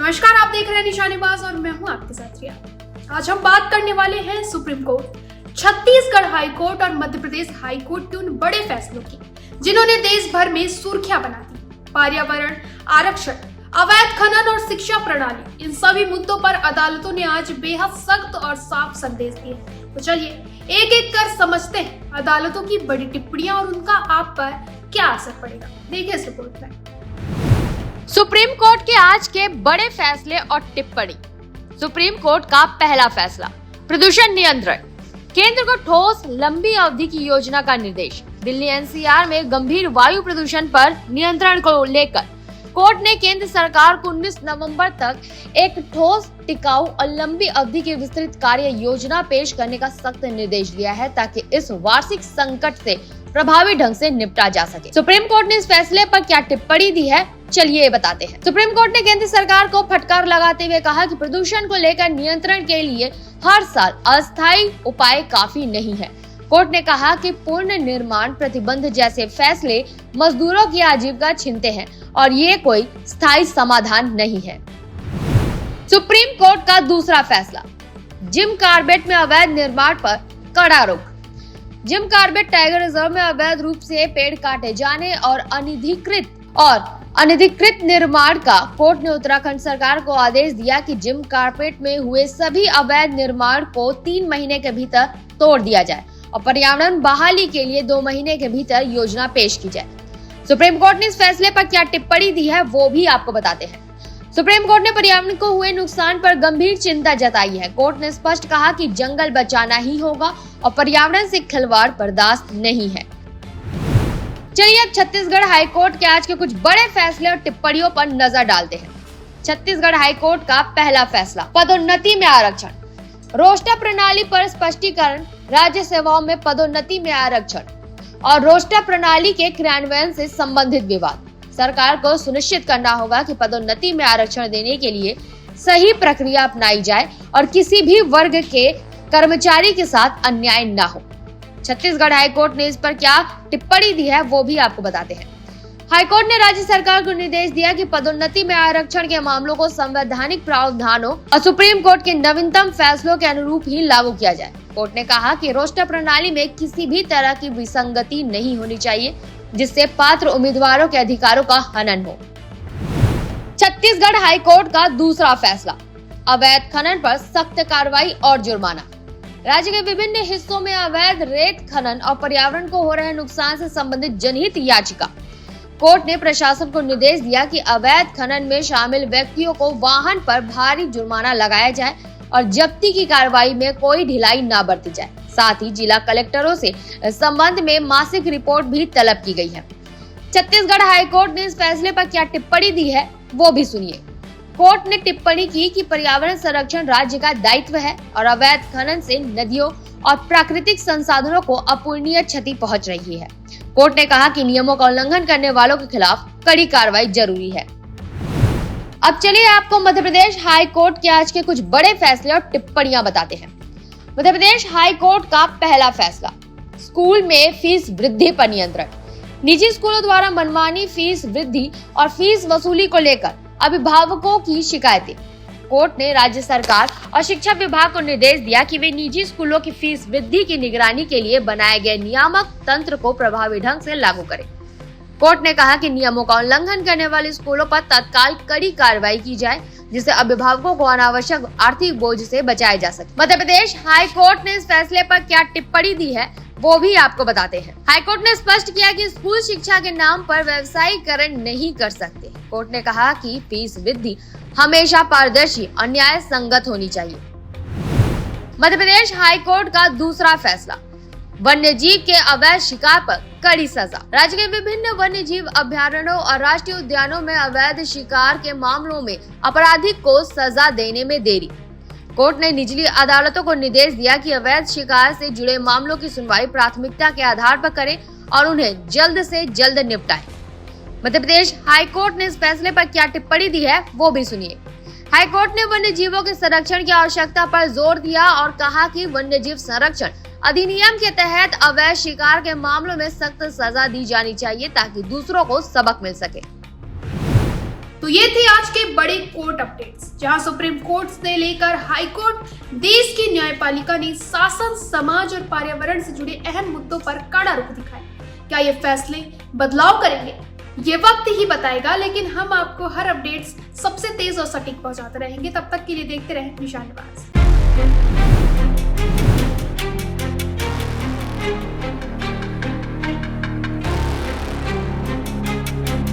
नमस्कार, आप देख रहे हैं निशानेबाज और मैं हूं आपके साथ रिया। आज हम बात करने वाले हैं supreme court, Chhattisgarh high court और मध्य प्रदेश हाई कोर्ट के उन बड़े फैसलों की जिन्होंने देश भर में सुर्खियां बना दी। पर्यावरण, आरक्षण, अवैध खनन और शिक्षा प्रणाली, इन सभी मुद्दों पर अदालतों ने आज बेहद सख्त और साफ संदेश दिए। तो चलिए एक एक कर समझते हैं अदालतों की बड़ी टिप्पणियां और उनका आप पर क्या असर पड़ेगा। देखिए इस रिपोर्ट में। सुप्रीम कोर्ट के आज के बड़े फैसले और टिप्पणी। सुप्रीम कोर्ट का पहला फैसला, प्रदूषण नियंत्रण। केंद्र को ठोस लंबी अवधि की योजना का निर्देश। दिल्ली एनसीआर में गंभीर वायु प्रदूषण पर नियंत्रण को लेकर कोर्ट ने केंद्र सरकार को 19 नवंबर तक एक ठोस, टिकाऊ और लंबी अवधि की विस्तृत कार्य योजना पेश करने का सख्त निर्देश दिया है ताकि इस वार्षिक संकट से प्रभावी ढंग से निपटा जा सके। सुप्रीम कोर्ट ने इस फैसले पर क्या टिप्पणी दी है, चलिए बताते हैं। सुप्रीम कोर्ट ने केंद्र सरकार को फटकार लगाते हुए कहा कि प्रदूषण को लेकर नियंत्रण के लिए हर साल अस्थायी उपाय काफी नहीं है। कोर्ट ने कहा कि पूर्ण निर्माण प्रतिबंध जैसे फैसले मजदूरों की आजीविका छीनते हैं और ये कोई स्थायी समाधान नहीं है। सुप्रीम कोर्ट का दूसरा फैसला, जिम कार्बेट में अवैध निर्माण पर कड़ा रोक। जिम कार्बेट टाइगर रिजर्व में अवैध रूप से पेड़ काटे जाने और अनधिकृत निर्माण का कोर्ट ने उत्तराखंड सरकार को आदेश दिया कि जिम कार्बेट में हुए सभी अवैध निर्माण को 3 महीने के भीतर तोड़ दिया जाए और पर्यावरण बहाली के लिए 2 महीने के भीतर योजना पेश की जाए। सुप्रीम कोर्ट ने इस फैसले पर क्या टिप्पणी दी है वो भी आपको बताते हैं। सुप्रीम कोर्ट ने पर्यावरण को हुए नुकसान पर गंभीर चिंता जताई है। कोर्ट ने स्पष्ट कहा कि जंगल बचाना ही होगा और पर्यावरण से खिलवाड़ बर्दाश्त नहीं है। चलिए अब छत्तीसगढ़ हाई कोर्ट के आज के कुछ बड़े फैसले और टिप्पणियों पर नजर डालते हैं। छत्तीसगढ़ हाई कोर्ट का पहला फैसला, पदोन्नति में आरक्षण। रोस्टर प्रणाली पर स्पष्टीकरण। राज्य सेवाओं में पदोन्नति में आरक्षण और रोस्टर प्रणाली के क्रियान्वयन से संबंधित विवाद। सरकार को सुनिश्चित करना होगा कि पदोन्नति में आरक्षण देने के लिए सही प्रक्रिया अपनाई जाए और किसी भी वर्ग के कर्मचारी के साथ अन्याय न हो। छत्तीसगढ़ हाई कोर्ट ने इस पर क्या टिप्पणी दी है वो भी आपको बताते हैं। हाई कोर्ट ने राज्य सरकार को निर्देश दिया कि पदोन्नति में आरक्षण के मामलों को संवैधानिक प्रावधानों और सुप्रीम कोर्ट के नवीनतम फैसलों के अनुरूप ही लागू किया जाए। कोर्ट ने कहा कि रोस्टर प्रणाली में किसी भी तरह की विसंगति नहीं होनी चाहिए जिससे पात्र उम्मीदवारों के अधिकारों का हनन हो। छत्तीसगढ़ हाई कोर्ट का दूसरा फैसला, अवैध खनन पर सख्त कार्रवाई और जुर्माना। राज्य के विभिन्न हिस्सों में अवैध रेत खनन और पर्यावरण को हो रहे नुकसान से संबंधित जनहित याचिका। कोर्ट ने प्रशासन को निर्देश दिया कि अवैध खनन में शामिल व्यक्तियों को वाहन पर भारी जुर्माना लगाया जाए और जब्ती की कार्रवाई में कोई ढिलाई न बरती जाए। साथ ही जिला कलेक्टरों से संबंध में मासिक रिपोर्ट भी तलब की गई है। छत्तीसगढ़ हाई कोर्ट ने इस फैसले पर क्या टिप्पणी दी है वो भी सुनिए। कोर्ट ने टिप्पणी की कि पर्यावरण संरक्षण राज्य का दायित्व है और अवैध खनन से नदियों और प्राकृतिक संसाधनों को अपूरणीय क्षति पहुंच रही है। कोर्ट ने कहा कि नियमों का उल्लंघन करने वालों के खिलाफ कड़ी कार्रवाई जरूरी है। अब चलिए आपको मध्य प्रदेश हाई कोर्ट के आज के कुछ बड़े फैसले और टिप्पणियां बताते हैं। मध्य प्रदेश हाई कोर्ट का पहला फैसला, स्कूल में फीस वृद्धि पर नियंत्रण। निजी स्कूलों द्वारा मनमानी फीस वृद्धि और फीस वसूली को लेकर अभिभावकों की शिकायतें। कोर्ट ने राज्य सरकार और शिक्षा विभाग को निर्देश दिया कि वे निजी स्कूलों की फीस वृद्धि की निगरानी के लिए बनाए गए नियामक तंत्र को प्रभावी ढंग से लागू करें। कोर्ट ने कहा कि नियमों का उल्लंघन करने वाले स्कूलों पर तत्काल कड़ी कार्रवाई की जाए जिससे अभिभावकों को अनावश्यक आर्थिक बोझ से बचाया जा सके। मध्य प्रदेश हाई कोर्ट ने इस फैसले पर क्या टिप्पणी दी है वो भी आपको बताते हैं। हाई कोर्ट ने स्पष्ट किया कि स्कूल शिक्षा के नाम पर व्यवसायीकरण नहीं कर सकते। कोर्ट ने कहा कि फीस वृद्धि हमेशा पारदर्शी और न्याय संगत होनी चाहिए। मध्य प्रदेश हाई कोर्ट का दूसरा फैसला, वन्य जीव के अवैध शिकार पर कड़ी सजा। राज्य के विभिन्न वन्य जीव अभयारण्यों और राष्ट्रीय उद्यानों में अवैध शिकार के मामलों में अपराधी को सजा देने में देरी। कोर्ट ने निचली अदालतों को निर्देश दिया कि अवैध शिकार से जुड़े मामलों की सुनवाई प्राथमिकता के आधार पर करें और उन्हें जल्द से जल्द निपटाएं। मध्य प्रदेश हाई कोर्ट ने इस फैसले पर क्या टिप्पणी दी है वो भी सुनिए। हाई कोर्ट ने वन्य जीवों के संरक्षण की आवश्यकता पर जोर दिया और कहा कि वन्य जीव संरक्षण अधिनियम के तहत अवैध शिकार के मामलों में सख्त सजा दी जानी चाहिए ताकि दूसरों को सबक मिल सके। तो ये थे आज के बड़े कोर्ट अपडेट्स, जहां सुप्रीम कोर्ट से लेकर हाई कोर्ट देश की न्यायपालिका ने शासन, समाज और पर्यावरण से जुड़े अहम मुद्दों पर कड़ा रुख दिखाया। क्या ये फैसले बदलाव करेंगे, ये वक्त ही बताएगा, लेकिन हम आपको हर अपडेट्स सबसे तेज और सटीक पहुंचाते रहेंगे। तब तक के लिए देखते रहें निशानेबाज।